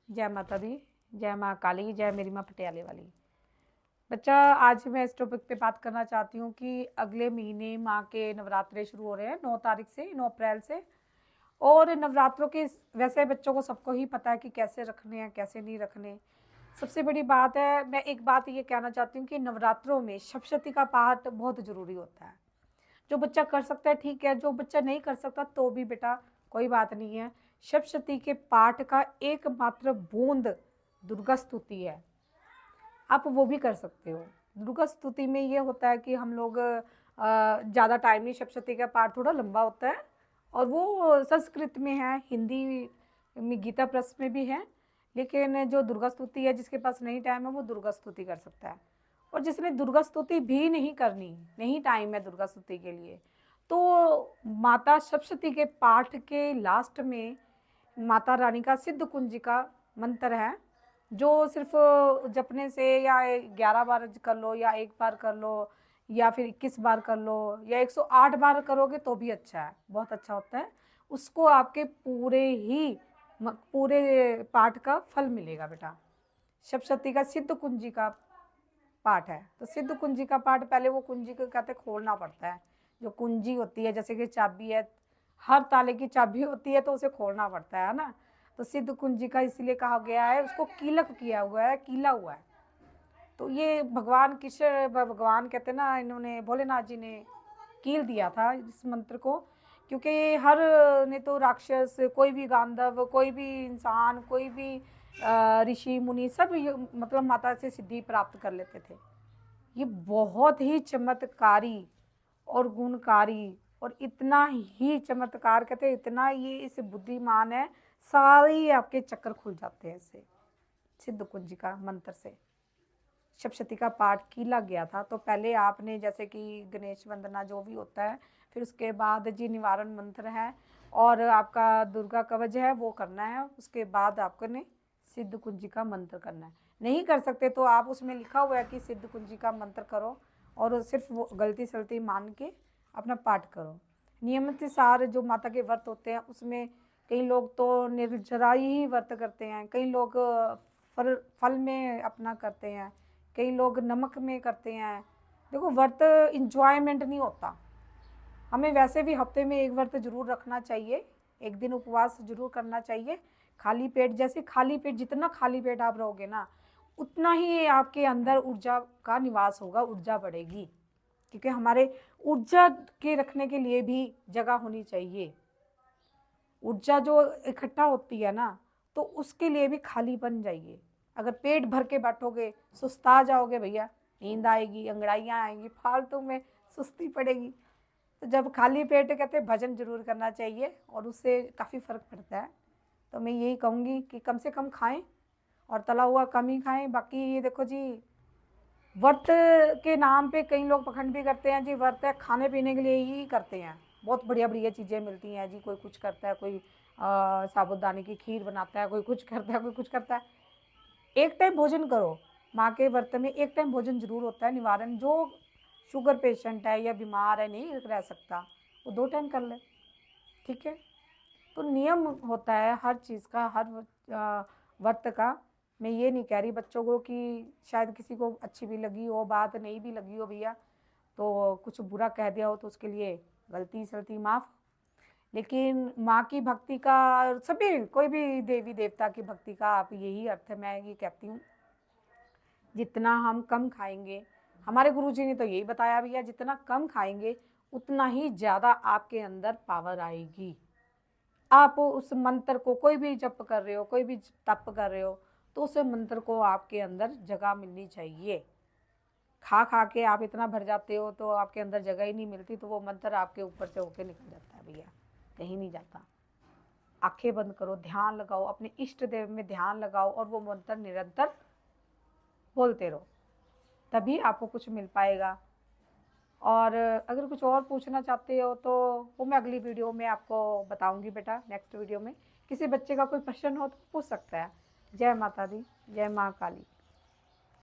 जय माता दी, जय माँ काली, जय मेरी माँ पटियाले वाली। बच्चा, आज मैं इस टॉपिक पे बात करना चाहती हूँ कि अगले महीने माँ के नवरात्रे शुरू हो रहे हैं 9 तारीख से, 9 अप्रैल से। और नवरात्रों के वैसे बच्चों को सबको ही पता है कि कैसे रखने हैं, कैसे नहीं रखने। सबसे बड़ी बात है, मैं एक बात ये कहना चाहती हूँ कि नवरात्रों में सप्तशती का पाठ बहुत ज़रूरी होता है। जो बच्चा कर सकता है ठीक है, जो बच्चा नहीं कर सकता तो भी बेटा कोई बात नहीं है। सप्तशती के पाठ का एकमात्र बूंद दुर्गा स्तुति है, आप वो भी कर सकते हो। दुर्गा स्तुति में ये होता है कि हम लोग ज़्यादा टाइम नहीं, सप्तशती का पाठ थोड़ा लंबा होता है और वो संस्कृत में है, हिंदी में गीता प्रेस में भी है। लेकिन जो दुर्गा स्तुति है, जिसके पास नहीं टाइम है वो दुर्गा स्तुति कर सकता है। और जिसने दुर्गा स्तुति भी नहीं करनी, नहीं टाइम है दुर्गा स्तुति के लिए, तो माता सप्तशती के पाठ के लास्ट में माता रानी का सिद्ध कुंजी का मंत्र है, जो सिर्फ जपने से या 11 बार कर लो या एक बार कर लो या फिर 21 बार कर लो या 108 बार करोगे तो भी अच्छा है, बहुत अच्छा होता है। उसको आपके पूरे पाठ का फल मिलेगा बेटा। सप्तशती का सिद्ध कुंजी का पाठ है, तो सिद्ध कुंजी का पाठ पहले वो कुंजी को कहते खोलना पड़ता है। जो कुंजी होती है जैसे कि चाबी है, हर ताले की चाबी होती है तो उसे खोलना पड़ता है ना। तो सिद्ध कुंजी का इसलिए कहा गया है, उसको कीलक किया हुआ है, कीला हुआ है। तो ये भगवान कृष्ण, भगवान कहते ना, इन्होंने भोलेनाथ जी ने कील दिया था इस मंत्र को, क्योंकि हर ने तो राक्षस, कोई भी गांधव, कोई भी इंसान, कोई भी ऋषि मुनि सब मतलब माता से सिद्धि प्राप्त कर लेते थे। ये बहुत ही चमत्कारी और गुणकारी और इतना ही चमत्कार, कहते इतना ये इस बुद्धिमान है, सारे आपके चक्कर खुल जाते हैं इससे, सिद्ध कुंजी का मंत्र से। सप्तशती का पाठ कीला गया था, तो पहले आपने जैसे कि गणेश वंदना जो भी होता है, फिर उसके बाद जी निवारण मंत्र है और आपका दुर्गा कवच है वो करना है। उसके बाद आपने सिद्ध कुंजी का मंत्र करना है। नहीं कर सकते तो आप, उसमें लिखा हुआ है कि सिद्ध कुंजी का मंत्र करो और सिर्फ वो गलती सलती मान के अपना पाठ करो। नियमित सार जो माता के व्रत होते हैं उसमें कई लोग तो निर्जरा ही व्रत करते हैं, कई लोग फल में अपना करते हैं, कई लोग नमक में करते हैं। देखो, व्रत इंजॉयमेंट नहीं होता, हमें वैसे भी हफ्ते में एक व्रत जरूर रखना चाहिए, एक दिन उपवास जरूर करना चाहिए। खाली पेट, जैसे खाली पेट, जितना खाली पेट आप रहोगे ना उतना ही आपके अंदर ऊर्जा का निवास होगा, ऊर्जा बढ़ेगी। क्योंकि हमारे ऊर्जा के रखने के लिए भी जगह होनी चाहिए। ऊर्जा जो इकट्ठा होती है ना, तो उसके लिए भी खाली बन जाइए। अगर पेट भर के बैठोगे सुस्ता जाओगे भैया, नींद आएगी, अंगड़ाइयाँ आएंगी, फालतू में सुस्ती पड़ेगी। तो जब खाली पेट कहते भजन जरूर करना चाहिए और उससे काफ़ी फ़र्क पड़ता है। तो मैं यही कहूँगी कि कम से कम खाएं और तला हुआ कम ही खाएं। बाकी ये देखो जी, व्रत के नाम पे कई लोग पखंड भी करते हैं जी, व्रत है खाने पीने के लिए ही करते हैं, बहुत बढ़िया बढ़िया चीज़ें मिलती हैं जी। कोई कुछ करता है, कोई साबूदाने की खीर बनाता है, कोई कुछ करता है, कोई कुछ करता है। एक टाइम भोजन करो, माँ के व्रत में एक टाइम भोजन जरूर होता है। निवारण जो शुगर पेशेंट है या बीमार है, नहीं रह सकता, वो 2 टाइम कर ले, ठीक है। तो नियम होता है हर चीज़ का, हर व्रत का। मैं ये नहीं कह रही बच्चों को कि शायद किसी को अच्छी भी लगी हो बात, नहीं भी लगी हो भैया, तो कुछ बुरा कह दिया हो तो उसके लिए गलती सलती माफ़। लेकिन माँ की भक्ति का, सभी कोई भी देवी देवता की भक्ति का आप यही अर्थ है, मैं ये कहती हूँ जितना हम कम खाएंगे, हमारे गुरुजी ने तो यही बताया भैया, जितना कम खाएंगे उतना ही ज़्यादा आपके अंदर पावर आएगी। आप उस मंत्र को, कोई भी जप कर रहे हो, कोई भी तप कर रहे हो, तो उस मंत्र को आपके अंदर जगह मिलनी चाहिए। खा खा के आप इतना भर जाते हो तो आपके अंदर जगह ही नहीं मिलती, तो वो मंत्र आपके ऊपर से होके निकल जाता है भैया, कहीं नहीं जाता। आंखें बंद करो, ध्यान लगाओ, अपने इष्ट देव में ध्यान लगाओ और वो मंत्र निरंतर बोलते रहो, तभी आपको कुछ मिल पाएगा। और अगर कुछ और पूछना चाहते हो तो वो मैं अगली वीडियो में आपको बताऊंगी बेटा, नेक्स्ट वीडियो में। किसी बच्चे का कोई प्रश्न हो तो पूछ सकता है। जय माता दी, जय माँ काली।